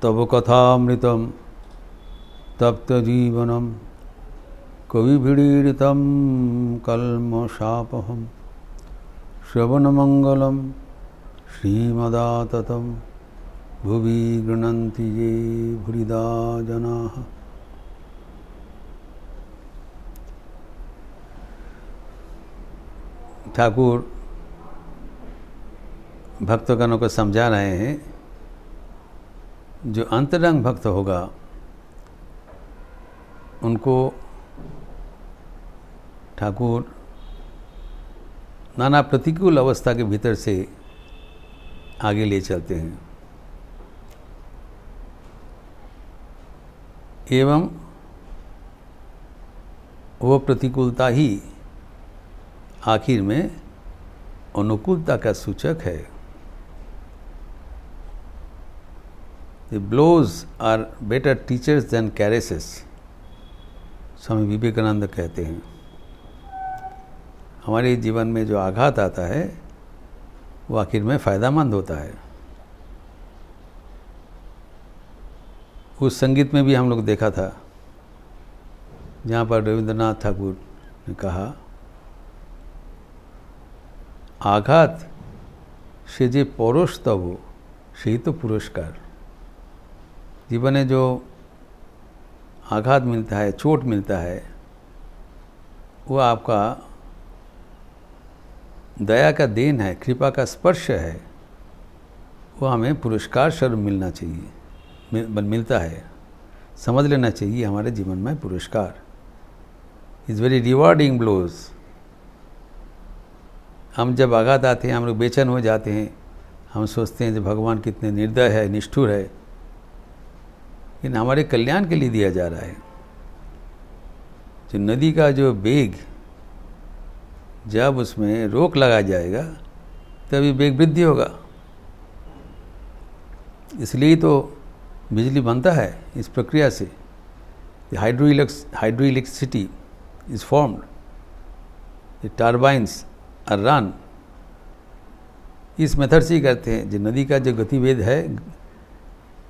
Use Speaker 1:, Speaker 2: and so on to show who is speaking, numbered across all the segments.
Speaker 1: तव कथामृतं तप्तजीवनं कविभिरीडितं कल्मषापहं श्रवणमंगलं श्रीमदाततं भुवि गृह्णन्ति ये भूरिदा जनाः। ठाकुर भक्तगणों को समझा रहे हैं, जो अंतरंग भक्त होगा उनको ठाकुर नाना प्रतिकूल अवस्था के भीतर से आगे ले चलते हैं एवं वो प्रतिकूलता ही आखिर में अनुकूलता का सूचक है। The blows are better teachers than caresses, Swami Vivekananda कहते हैं। हमारे जीवन में जो आघात आता है वो आखिर में फ़ायदामंद होता है। उस संगीत में भी हम लोग देखा था जहाँ पर रविंद्रनाथ ठाकुर ने कहा, आघात से जे परोश तब से ही तो पुरस्कार। जीवन में जो आघात मिलता है, चोट मिलता है, वो आपका दया का देन है, कृपा का स्पर्श है। वो हमें पुरस्कार स्वरूप मिलना चाहिए, मिलता है। समझ लेना चाहिए हमारे जीवन में पुरस्कार इज़ वेरी रिवॉर्डिंग ब्लोज। हम जब आघात आते हैं हम लोग बेचैन हो जाते हैं, हम सोचते हैं कि भगवान कितने निर्दय है, निष्ठुर है, लेकिन हमारे कल्याण के लिए दिया जा रहा है। जो नदी का जो वेग, जब उसमें रोक लगा जाएगा तभी वेग वृद्धि होगा। इसलिए तो बिजली बनता है इस प्रक्रिया से। Hydro electricity is formed, the turbines are run. इस मेथड से ही करते हैं। जो नदी का जो गतिवेग है,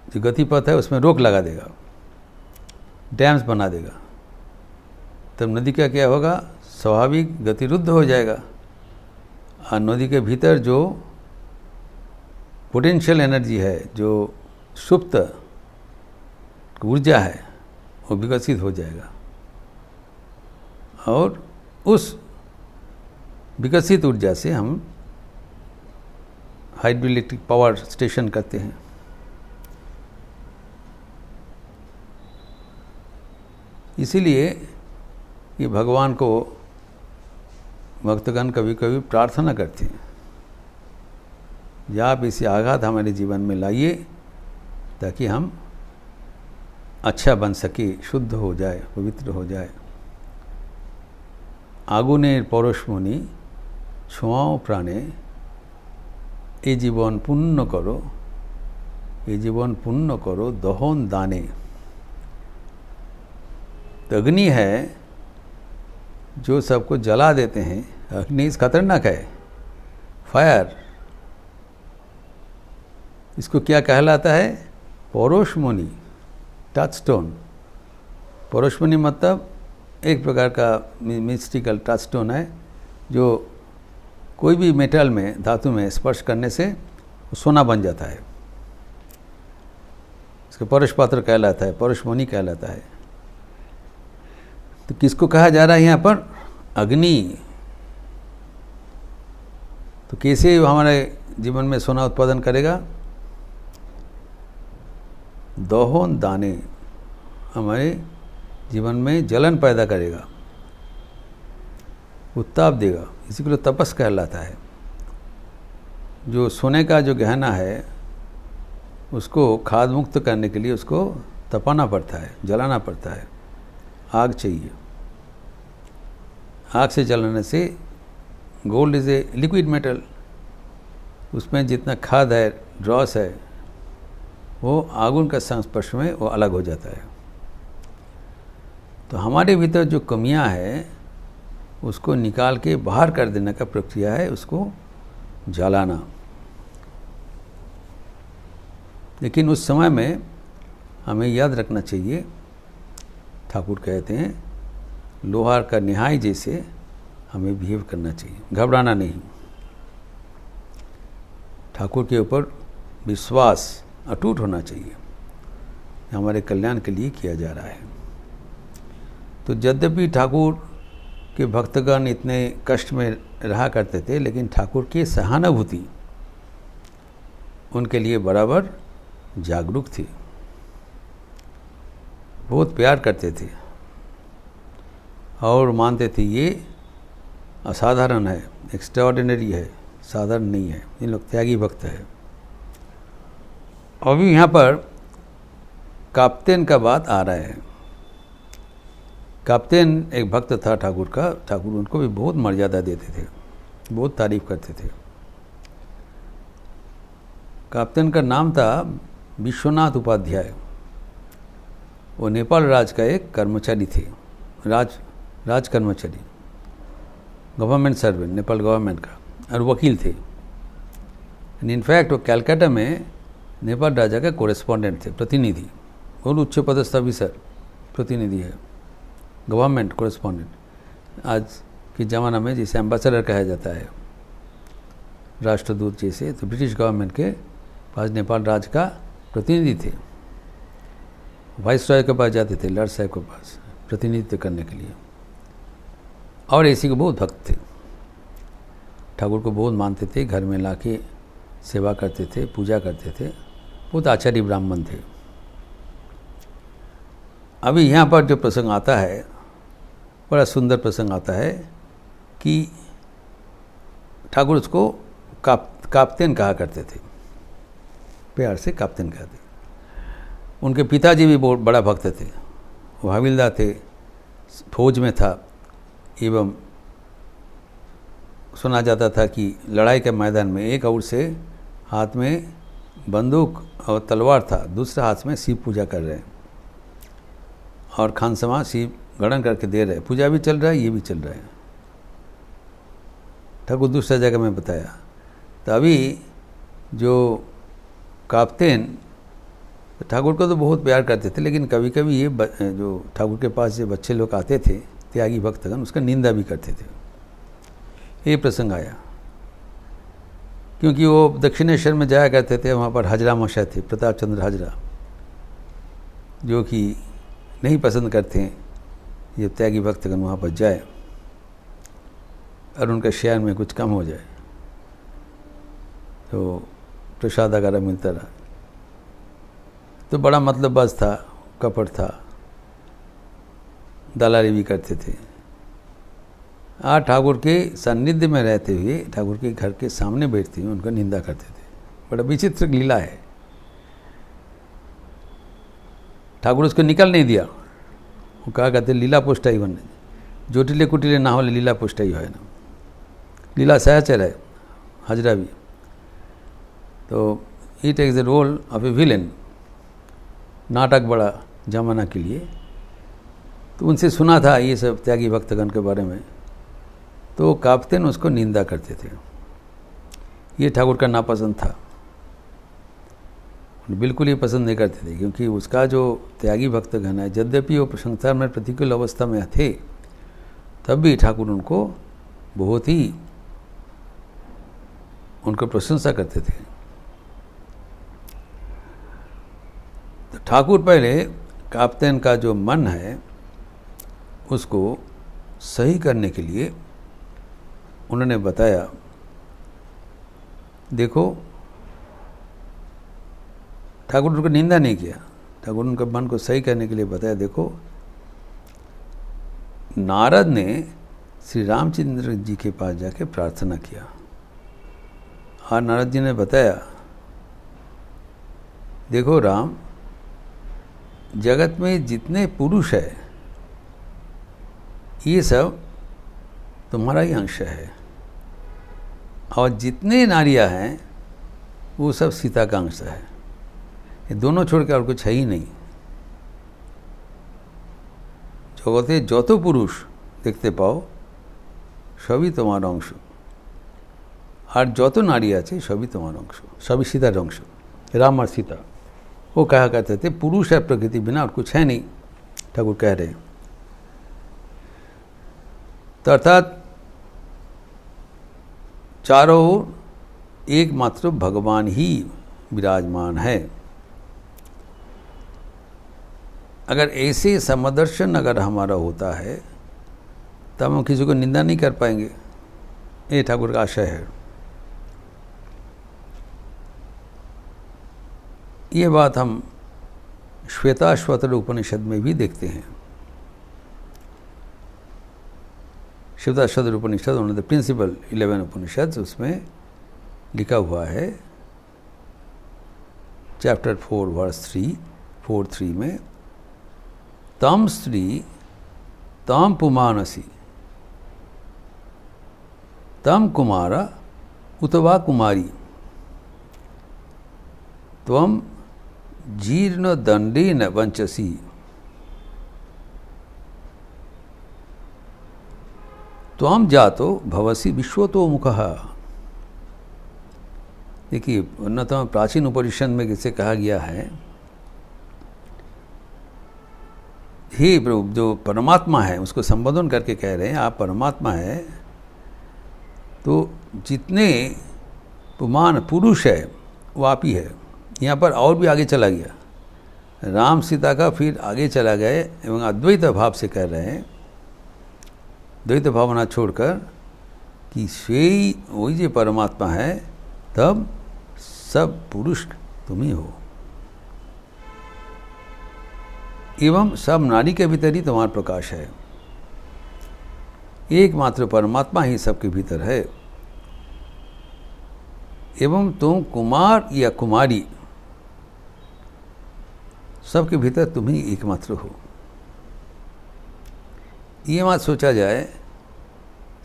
Speaker 1: जो गतिपथ है, उसमें रोक लगा देगा, डैम्स बना देगा, तब नदी का क्या होगा, स्वाभाविक गतिरुद्ध हो जाएगा। और नदी के भीतर जो पोटेंशियल एनर्जी है, जो सुप्त ऊर्जा है, वो विकसित हो जाएगा और उस विकसित ऊर्जा से हम हाइड्रो इलेक्ट्रिक पावर स्टेशन करते हैं। इसीलिए ये भगवान को भक्तगण कभी कभी प्रार्थना करते हैं, या आप इसे आघात हमारे जीवन में लाइए ताकि हम अच्छा बन सके, शुद्ध हो जाए, पवित्र हो जाए। आगुनेर পরশমণি ছোঁয়াও প্রাণে, ए जीवन पुण्य करो, ए जीवन पुण्य करो दहन दाने। तो अग्नि है जो सबको जला देते हैं। अग्नि खतरनाक है, फायर। इसको क्या कहलाता है, परोशमणि, टचस्टोन। परोशमणि मतलब एक प्रकार का मिस्टिकल टचस्टोन है, जो कोई भी मेटल में, धातु में स्पर्श करने से सोना बन जाता है। इसका परोश पात्र कहलाता है, परोशमणि कहलाता है। तो किसको कहा जा रहा है यहाँ पर, अग्नि। तो कैसे हमारे जीवन में सोना उत्पादन करेगा, दहन दाने, हमारे जीवन में जलन पैदा करेगा, उत्ताप देगा। इसी को तपस कहलाता है। जो सोने का जो गहना है उसको खाद मुक्त करने के लिए उसको तपाना पड़ता है, जलाना पड़ता है। आग चाहिए। आग से जलाने से, gold is a liquid metal, उसमें जितना खाद है, ड्रॉस है, वो आगुन का संस्पर्श में वो अलग हो जाता है। तो हमारे भीतर जो कमियां है उसको निकाल के बाहर कर देने का प्रक्रिया है, उसको जलाना। लेकिन उस समय में हमें याद रखना चाहिए, ठाकुर कहते हैं लोहार का निहाय जैसे हमें बिहेव करना चाहिए, घबराना नहीं। ठाकुर के ऊपर विश्वास अटूट होना चाहिए, हमारे कल्याण के लिए किया जा रहा है। तो यद्यपि ठाकुर के भक्तगण इतने कष्ट में रहा करते थे, लेकिन ठाकुर की सहानुभूति उनके लिए बराबर जागरूक थी, बहुत प्यार करते थे और मानते थे ये असाधारण है, एक्स्ट्राऑर्डिनरी है, साधारण नहीं है, इन लोग त्यागी भक्त है। अभी यहाँ पर काप्तेन का बात आ रहा है। काप्तेन एक भक्त था ठाकुर का, ठाकुर उनको भी बहुत मर्यादा देते थे, बहुत तारीफ करते थे। काप्तेन का नाम था विश्वनाथ उपाध्याय। वो नेपाल राज का एक कर्मचारी थे, राज कर्मचारी, गवर्नमेंट सर्वेंट, नेपाल गवर्नमेंट का, और वकील थे। इनफैक्ट वो कलकत्ता में नेपाल राजा का कोरेस्पॉन्डेंट थे, प्रतिनिधि, बहुत उच्च पदस्थ अफिसर, प्रतिनिधि है, गवर्नमेंट कोरेस्पॉन्डेंट। आज के ज़माना में जिसे एम्बेसडर कहा जाता है, राष्ट्रदूत जैसे, तो ब्रिटिश गवर्नमेंट के पास नेपाल राज का प्रतिनिधि थे। वाइस रॉय के पास जाते थे, लॉर्ड साहब के पास प्रतिनिधित्व करने के लिए, और ऐसी को बहुत भक्त थे, ठाकुर को बहुत मानते थे, घर में लाके सेवा करते थे, पूजा करते थे, बहुत आचार्य ब्राह्मण थे। अभी यहाँ पर जो प्रसंग आता है, बड़ा सुंदर प्रसंग आता है कि ठाकुर उसको काप्तेन कहा करते थे, प्यार से काप्तेन कहते। उनके पिताजी भी बहुत बड़ा भक्त थे, वो हविलदार थे, फौज में था, एवं सुना जाता था कि लड़ाई के मैदान में एक ओर से हाथ में बंदूक और तलवार था, दूसरे हाथ में शिव पूजा कर रहे हैं, और खानसमा शिव गणन करके दे रहे हैं, पूजा भी चल रहा है, ये भी चल रहा है। ठाकुर दूसरा जगह में बताया। तो अभी जो काप्तेन ठाकुर को तो बहुत प्यार करते थे, लेकिन कभी कभी ये जो ठाकुर के पास जो बच्चे लोग आते थे, त्यागी भक्तगण, उसका निंदा भी करते थे। ये प्रसंग आया क्योंकि वो दक्षिणेश्वर में जाया करते थे, वहाँ पर हजरा मशा थे, प्रताप चंद्र हजरा, जो कि नहीं पसंद करते हैं ये त्यागी भक्तगण वहाँ पर जाए और उनका शेयर में कुछ कम हो जाए, तो प्रसाद वगैरह मिलता रहा। तो बड़ा मतलबबाज था, कपट था, दलाली भी करते थे। आज ठाकुर के सान्निध्य में रहते हुए, ठाकुर के घर के सामने बैठते हुए उनका निंदा करते थे। बड़ा विचित्र लीला है। ठाकुर उसको निकल नहीं दिया, वो कहा कहते लीला पुष्टाई बनने, जोटिले कुटिले ना होले लीला पुष्टाई है ना, लीला सहचर है हजरा भी। तो he takes the role of a villain, नाटक बड़ा जमाना के लिए। तो उनसे सुना था ये सब त्यागी भक्तगण के बारे में, तो काप्तेन उसको निंदा करते थे। ये ठाकुर का नापसंद था, बिल्कुल ही पसंद नहीं करते थे, क्योंकि उसका जो त्यागी भक्तगण है, यद्यपि वो संसार में प्रतिकूल अवस्था में थे, तब भी ठाकुर उनको बहुत ही उनको प्रशंसा करते थे। तो ठाकुर पहले काप्तेन का जो मन है उसको सही करने के लिए उन्होंने बताया, देखो, ठाकुर उनको निंदा नहीं किया, ठाकुर उनके मन को सही करने के लिए बताया, देखो, नारद ने श्री रामचंद्र जी के पास जाके प्रार्थना किया, और नारद जी ने बताया, देखो राम, जगत में जितने पुरुष है ये सब तुम्हारा ही अंश है, और जितने नारियां हैं वो सब सीता का अंश है। ये दोनों छोड़ के और कुछ है ही नहीं। जगते যত পুরুষ দেখতে পাও সবই তোমার অংশ, আর যত নারী আছে সবই তোমার অংশ, সবই সীতার অংশ, রাম আর সীতা। वो कहा करते थे पुरुष है प्रकृति, बिना और कुछ है नहीं, ठाकुर कह रहे हैं। तो अर्थात चारों ओर एकमात्र भगवान ही विराजमान है। अगर ऐसे समदर्शन अगर हमारा होता है तब हम किसी को निंदा नहीं कर पाएंगे, ये ठाकुर का आशय है। ये बात हम श्वेताश्वतर उपनिषद में भी देखते हैं। श्वेताश्वतर उपनिषद वन ऑफ द प्रिंसिपल 11 उपनिषद, उसमें लिखा हुआ है चैप्टर 4 वर्स 4:3 में, तम स्त्री तम पुमानसी तम कुमारा उतवा कुमारी त्वम जीर्ण दंडेन वंचसी। त्वम जातो भवसी विश्वतोमुखः। देखिए उन्नतम प्राचीन उपनिषद में किसे कहा गया है, हे प्रभु, जो परमात्मा है उसको संबोधन करके कह रहे हैं आप परमात्मा है, तो जितने पुमान पुरुष है वो आप ही है। यहाँ पर और भी आगे चला गया, राम सीता का फिर आगे चला गए एवं अद्वैत भाव से कह रहे हैं, द्वैत भावना छोड़कर कि स्वयं वही जो परमात्मा है, तब सब पुरुष तुम ही हो एवं सब नारी के भीतर ही तुम्हारा प्रकाश है। एकमात्र परमात्मा ही सबके भीतर है एवं तुम कुमार या कुमारी सबके भीतर तुम ही एकमात्र हो। ये बात सोचा जाए,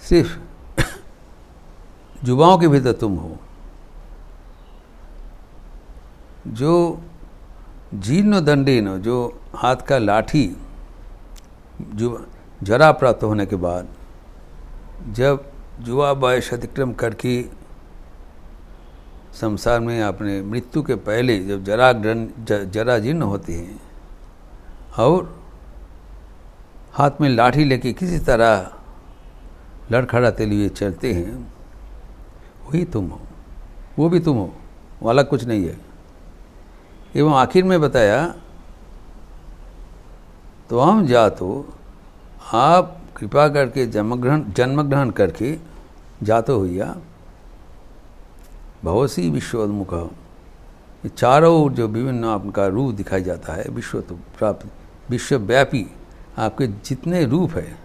Speaker 1: सिर्फ युवाओं के भीतर तुम हो, जो जीर्ण दंडेन, जो हाथ का लाठी जो जरा प्राप्त होने के बाद, जब युवा वयस अतिक्रम करके संसार में अपने मृत्यु के पहले जब जरा जीर्ण होते हैं और हाथ में लाठी लेके किसी तरह लड़खड़ाते हुए चलते हैं, वही तुम हो, वो भी तुम हो, वो अलग कुछ नहीं है। एवं आखिर में बताया, तो हम जातो, आप कृपा करके जन्म ग्रहण करके जातो हुआ भवसी विश्वोन्मुख। ये चारों ओर जो विभिन्न आपका रूप दिखाई जाता है, विश्व तो प्राप्त विश्वव्यापी आपके जितने रूप है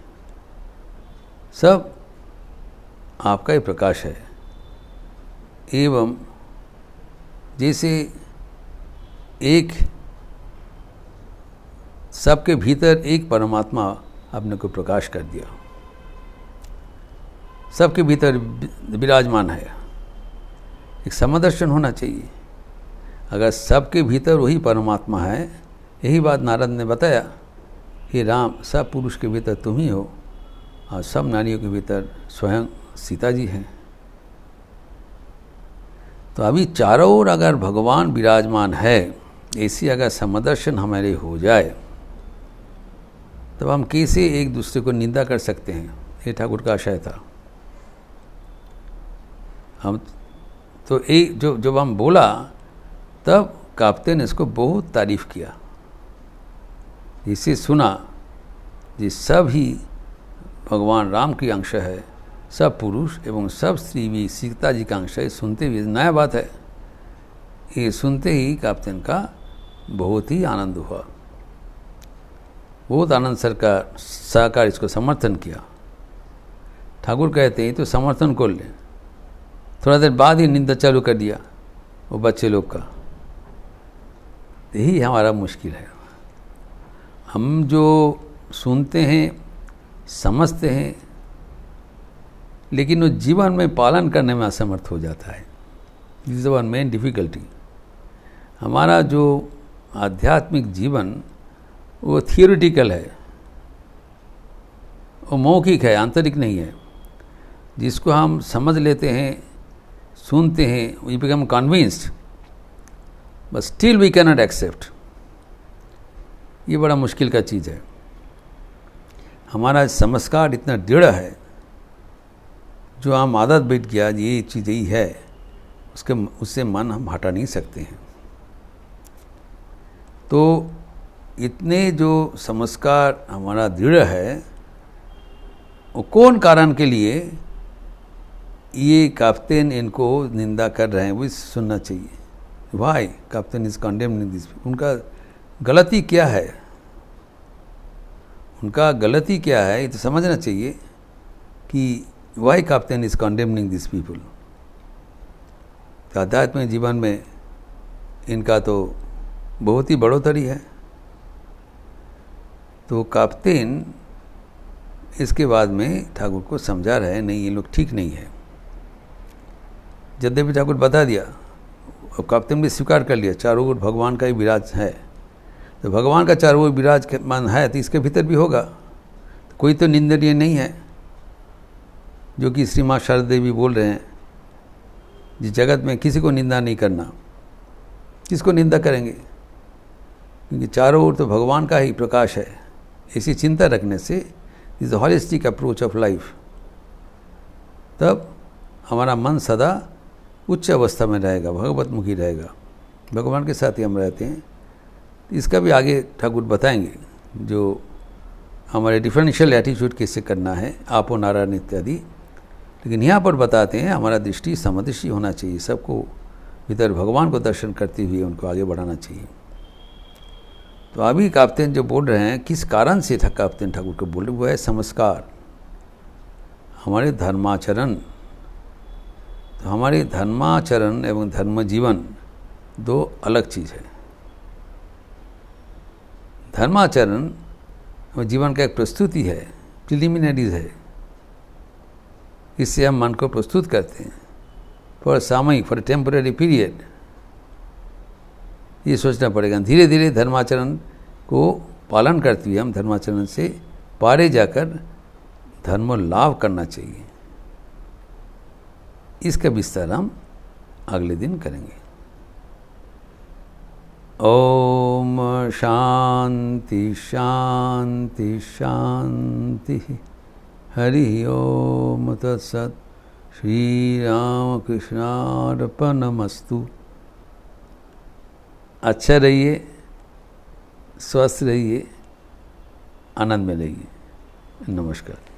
Speaker 1: सब आपका ही प्रकाश है। एवं जैसे एक सबके भीतर एक परमात्मा अपने को प्रकाश कर दिया, सबके भीतर विराजमान है, एक समदर्शन होना चाहिए। अगर सबके भीतर वही परमात्मा है, यही बात नारद ने बताया, हे राम, सब पुरुष के भीतर तुम ही हो और सब नारियों के भीतर स्वयं सीता जी हैं। तो अभी चारों ओर अगर भगवान विराजमान है, ऐसी अगर समदर्शन हमारे हो जाए, तब हम कैसे एक दूसरे को निंदा कर सकते हैं? ये ठाकुर का आशय था। हम तो एक जब हम बोला, तब काप्ते ने इसको बहुत तारीफ किया। इसे सुना ये सब ही भगवान राम की अंश है, सब पुरुष एवं सब स्त्री भी सीता जी का अंश है। सुनते हुए नया बात है, ये सुनते ही काप्तेन का बहुत ही आनंद हुआ, बहुत आनंद सरकार इसको समर्थन किया। ठाकुर कहते हैं तो समर्थन कर ले, थोड़ा देर बाद ही निंदा चालू कर दिया वो बच्चे लोग का। यही हमारा मुश्किल है, हम जो सुनते हैं समझते हैं, लेकिन वो जीवन में पालन करने में असमर्थ हो जाता है। This is one main difficulty. हमारा जो आध्यात्मिक जीवन वो थियोरिटिकल है, वो मौखिक है, आंतरिक नहीं है। जिसको हम समझ लेते हैं, सुनते हैं, we become convinced, but still we can not accept. ये बड़ा मुश्किल का चीज़ है। हमारा संस्कार इतना दृढ़ है, जो हम आदत बैठ गया ये चीज़ यही है, उससे मन हम हटा नहीं सकते हैं। तो इतने जो संस्कार हमारा दृढ़ है, वो कौन कारण के लिए ये कैप्टन इनको निंदा कर रहे हैं, वो सुनना चाहिए। Y captain is condemning this, उनका गलती क्या है, उनका गलती क्या है, ये तो समझना चाहिए कि why captain is condemning this people. आध्यात्मिक जीवन में इनका तो बहुत ही बढ़ोतरी है। तो कैप्टन इसके बाद में ठाकुर को समझा रहे हैं, नहीं ये लोग ठीक नहीं है। यद्यपि ठाकुर बता दिया और कैप्टन भी स्वीकार कर लिया, चारों ओर भगवान का ही विराज है। तो भगवान का चारों ओर विराजमान है तो इसके भीतर भी होगा। तो कोई तो निंदनीय नहीं है, जो कि श्री माँ शारदा देवी बोल रहे हैं, जिस जगत में किसी को निंदा नहीं करना। किसको निंदा करेंगे, क्योंकि चारों ओर तो भगवान का ही प्रकाश है। ऐसी चिंता रखने से is the holistic approach of life, तब हमारा मन सदा उच्च अवस्था में रहेगा, भगवतमुखी रहेगा, भगवान के साथ ही हम रहते हैं। इसका भी आगे ठाकुर बताएंगे, जो हमारे डिफरेंशियल एटीट्यूड कैसे करना है, आपो नारायण इत्यादि। लेकिन यहाँ पर बताते हैं हमारा दृष्टि समदृष्टि होना चाहिए, सबको भीतर भगवान को दर्शन करते हुए उनको आगे बढ़ाना चाहिए। तो अभी कैप्टन जो बोल रहे हैं, किस कारण से था कैप्टन ठाकुर को बोल रहे, वो है संस्कार, हमारे धर्माचरण। तो हमारे धर्माचरण एवं धर्म जीवन दो अलग चीज़ है। धर्माचरण जीवन का एक प्रस्तुति है, प्रिलिमिनरीज है। इससे हम मन को प्रस्तुत करते हैं फॉर सामयिक, फॉर टेम्पररी पीरियड। ये सोचना पड़ेगा। धीरे धीरे धर्माचरण को पालन करते हुए हम धर्माचरण से पारे जाकर धर्म लाभ करना चाहिए। इसका विस्तार हम अगले दिन करेंगे। ओम शांति शांति शांति। हरि ओम तत्सत। श्री राम कृष्णार्पणमस्तु। अच्छा रहिए, स्वस्थ रहिए, आनंद में रहिए। नमस्कार।